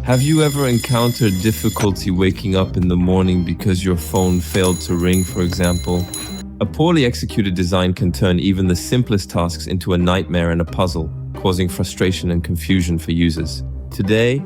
Have you ever encountered difficulty waking up in the morning because your phone failed to ring, for example? A poorly executed design can turn even the simplest tasks into a nightmare and a puzzle, causing frustration and confusion for users. Today,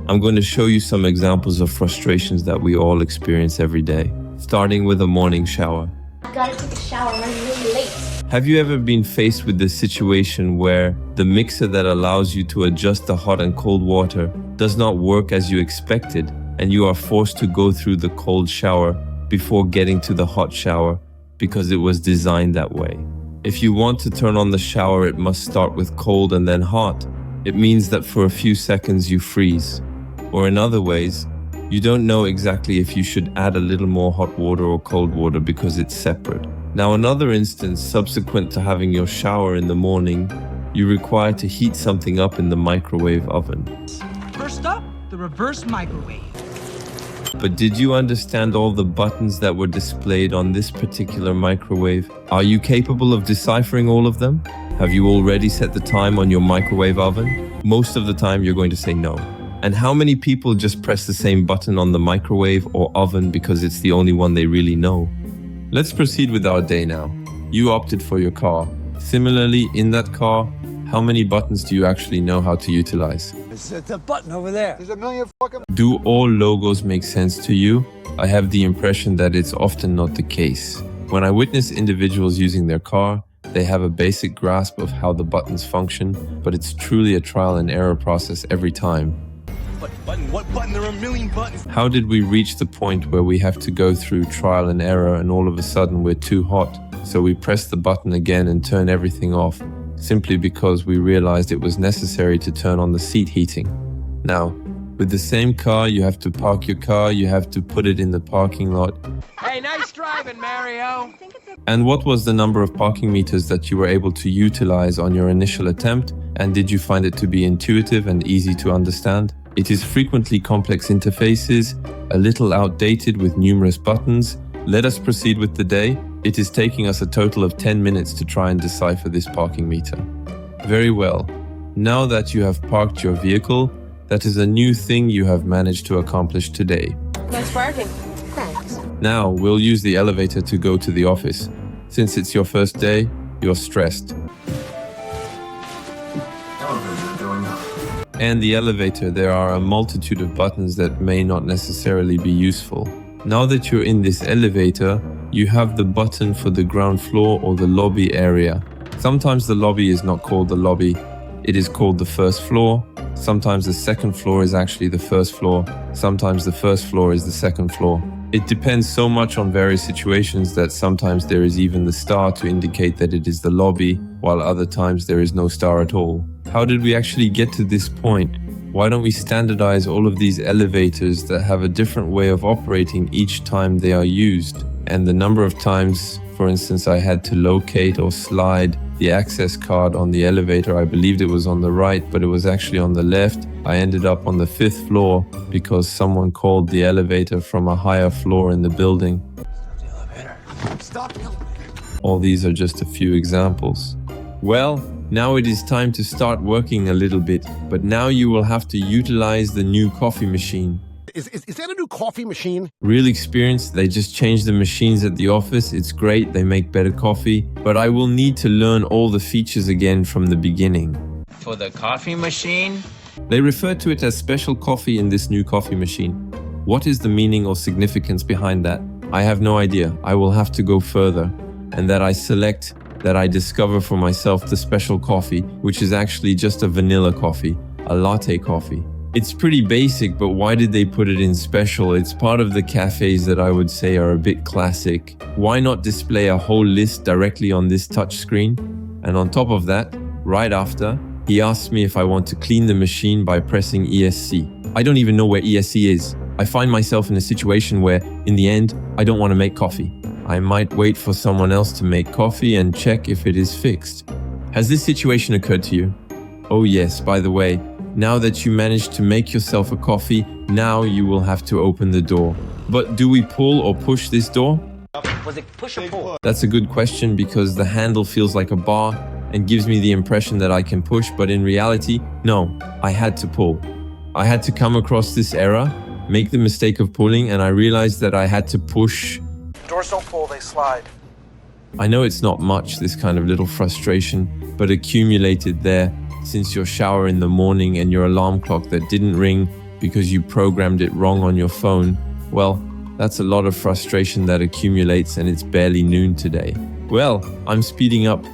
I'm going to show you some examples of frustrations that we all experience every day, starting with a morning shower. I gotta take a shower, I'm really late. Have you ever been faced with this situation where the mixer that allows you to adjust the hot and cold water does not work as you expected, and you are forced to go through the cold shower before getting to the hot shower because it was designed that way? If you want to turn on the shower, it must start with cold and then hot. It means that for a few seconds you freeze. Or in other ways, you don't know exactly if you should add a little more hot water or cold water because it's separate. Now, another instance, subsequent to having your shower in the morning, you require to heat something up in the microwave oven. First up, the reverse microwave. But did you understand all the buttons that were displayed on this particular microwave? Are you capable of deciphering all of them? Have you already set the time on your microwave oven? Most of the time you're going to say no. And how many people just press the same button on the microwave or oven because it's the only one they really know? Let's proceed with our day now. You opted for your car. Similarly, in that car, how many buttons do you actually know how to utilize? It's a button over there. There's a million fucking... Do all logos make sense to you? I have the impression that it's often not the case. When I witness individuals using their car, they have a basic grasp of how the buttons function, but it's truly a trial and error process every time. What button? There are a million buttons. How did we reach the point where we have to go through trial and error and all of a sudden we're too hot? So we press the button again and turn everything off, simply because we realized it was necessary to turn on the seat heating. Now, with the same car, you have to park your car, you have to put it in the parking lot. Hey, nice driving, Mario. And what was the number of parking meters that you were able to utilize on your initial attempt? And did you find it to be intuitive and easy to understand? It is frequently complex interfaces, a little outdated with numerous buttons. Let us proceed with the day. It is taking us a total of 10 minutes to try and decipher this parking meter. Very well. Now that you have parked your vehicle, that is a new thing you have managed to accomplish today. Nice parking. Thanks. Now we'll use the elevator to go to the office. Since it's your first day, you're stressed. And the elevator, there are a multitude of buttons that may not necessarily be useful. Now that you're in this elevator, you have the button for the ground floor or the lobby area. Sometimes the lobby is not called the lobby, it is called the first floor. Sometimes the second floor is actually the first floor. Sometimes the first floor is the second floor. It depends so much on various situations that sometimes there is even the star to indicate that it is the lobby, while other times there is no star at all. How did we actually get to this point? Why don't we standardize all of these elevators that have a different way of operating each time they are used? And the number of times, for instance, I had to locate or slide the access card on the elevator. I believed it was on the right, but it was actually on the left. I ended up on the 5th floor because someone called the elevator from a higher floor in the building. Stop the elevator. Stop the elevator. All these are just a few examples. Well, now it is time to start working a little bit, but now you will have to utilize the new coffee machine. Is that a new coffee machine? Real experience, they just changed the machines at the office. It's great, they make better coffee, but I will need to learn all the features again from the beginning. For the coffee machine? They refer to it as special coffee in this new coffee machine. What is the meaning or significance behind that? I have no idea. I will have to go further, and that I discover for myself the special coffee, which is actually just a vanilla coffee, a latte coffee. It's pretty basic, but why did they put it in special? It's part of the cafes that I would say are a bit classic. Why not display a whole list directly on this touch screen? And on top of that, right after, he asked me if I want to clean the machine by pressing ESC. I don't even know where ESC is. I find myself in a situation where, in the end, I don't want to make coffee. I might wait for someone else to make coffee and check if it is fixed. Has this situation occurred to you? Oh yes, by the way, now that you managed to make yourself a coffee, now you will have to open the door. But do we pull or push this door? Was it push or pull? That's a good question because the handle feels like a bar and gives me the impression that I can push, but in reality, no, I had to pull. I had to come across this error, make the mistake of pulling, and I realized that I had to push. Doors don't pull, they slide. I know it's not much, this kind of little frustration, but accumulated there since your shower in the morning and your alarm clock that didn't ring because you programmed it wrong on your phone. Well, that's a lot of frustration that accumulates, and it's barely noon today. Well, I'm speeding up.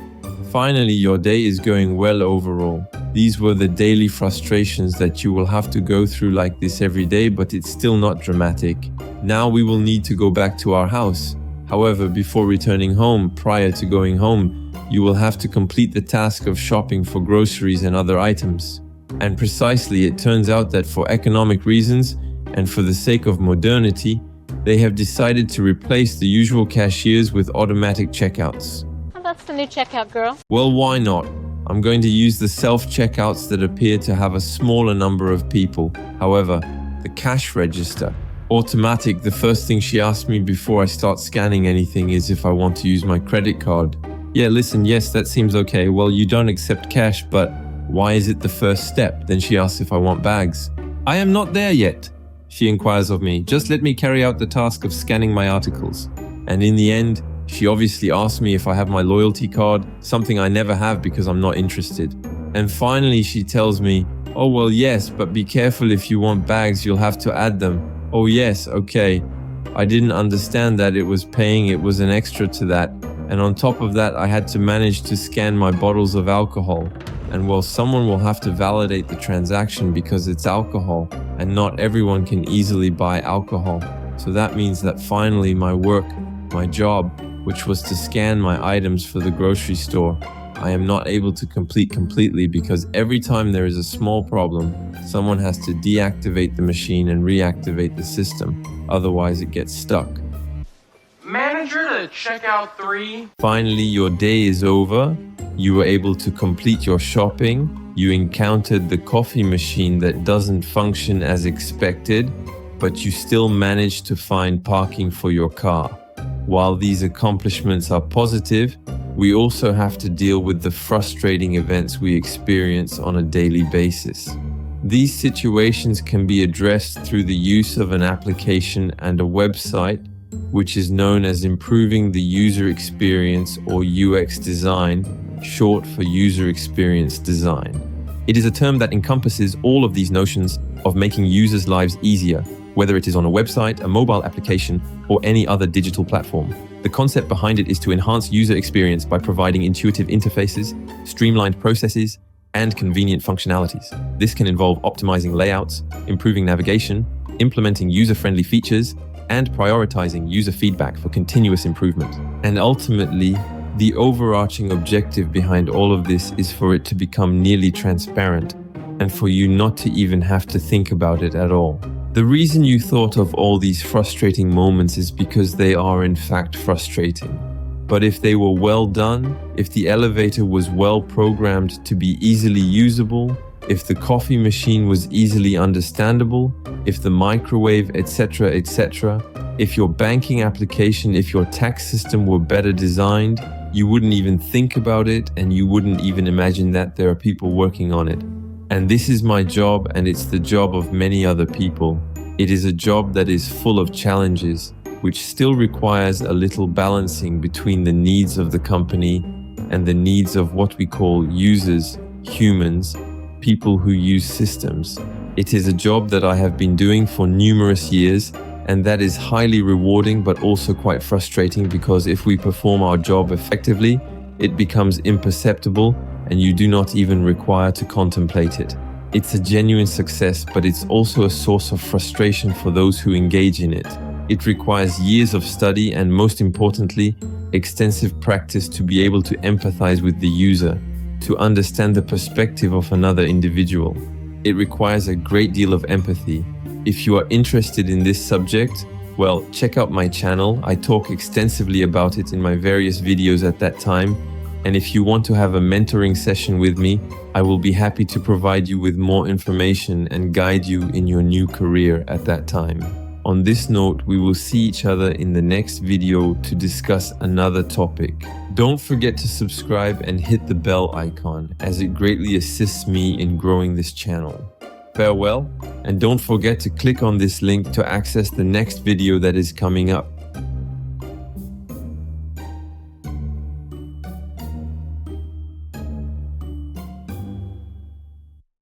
Finally, your day is going well overall. These were the daily frustrations that you will have to go through like this every day, but it's still not dramatic. Now we will need to go back to our house. However, before returning home, prior to going home, you will have to complete the task of shopping for groceries and other items. And precisely, it turns out that for economic reasons and for the sake of modernity, they have decided to replace the usual cashiers with automatic checkouts. Oh, that's the new checkout, girl. Well, why not? I'm going to use the self-checkouts that appear to have a smaller number of people. However, the cash register, automatic, the first thing she asked me before I start scanning anything is if I want to use my credit card. Yeah, listen, yes, that seems okay. Well, you don't accept cash, but why is it the first step? Then she asks if I want bags. I am not there yet, she inquires of me. Just let me carry out the task of scanning my articles. And in the end, she obviously asked me if I have my loyalty card, something I never have because I'm not interested. And finally, she tells me, oh, well, yes, but be careful if you want bags, you'll have to add them. Oh, yes, okay. I didn't understand that it was paying, it was an extra to that. And on top of that, I had to manage to scan my bottles of alcohol. And well, someone will have to validate the transaction because it's alcohol, and not everyone can easily buy alcohol. So that means that finally my work, my job, which was to scan my items for the grocery store, I am not able to complete completely because every time there is a small problem, someone has to deactivate the machine and reactivate the system. Otherwise, it gets stuck. Manager to checkout 3. Finally, your day is over. You were able to complete your shopping. You encountered the coffee machine that doesn't function as expected, but you still managed to find parking for your car. While these accomplishments are positive, we also have to deal with the frustrating events we experience on a daily basis. These situations can be addressed through the use of an application and a website, which is known as improving the user experience or UX design, short for user experience design. It is a term that encompasses all of these notions of making users' lives easier, whether it is on a website, a mobile application, or any other digital platform. The concept behind it is to enhance user experience by providing intuitive interfaces, streamlined processes, and convenient functionalities. This can involve optimizing layouts, improving navigation, implementing user-friendly features, and prioritizing user feedback for continuous improvement. And ultimately, the overarching objective behind all of this is for it to become nearly transparent and for you not to even have to think about it at all. The reason you thought of all these frustrating moments is because they are in fact frustrating. But if they were well done, if the elevator was well programmed to be easily usable, if the coffee machine was easily understandable, if the microwave, etc., etc., if your banking application, if your tax system were better designed, you wouldn't even think about it and you wouldn't even imagine that there are people working on it. And this is my job, and it's the job of many other people. It is a job that is full of challenges, which still requires a little balancing between the needs of the company and the needs of what we call users, humans, people who use systems. It is a job that I have been doing for numerous years, and that is highly rewarding but also quite frustrating because if we perform our job effectively, it becomes imperceptible and you do not even require to contemplate it. It's a genuine success, but it's also a source of frustration for those who engage in it. It requires years of study and, most importantly, extensive practice to be able to empathize with the user, to understand the perspective of another individual. It requires a great deal of empathy. If you are interested in this subject, well, check out my channel. I talk extensively about it in my various videos at that time. And if you want to have a mentoring session with me, I will be happy to provide you with more information and guide you in your new career at that time. On this note, we will see each other in the next video to discuss another topic. Don't forget to subscribe and hit the bell icon, as it greatly assists me in growing this channel. Farewell, and don't forget to click on this link to access the next video that is coming up.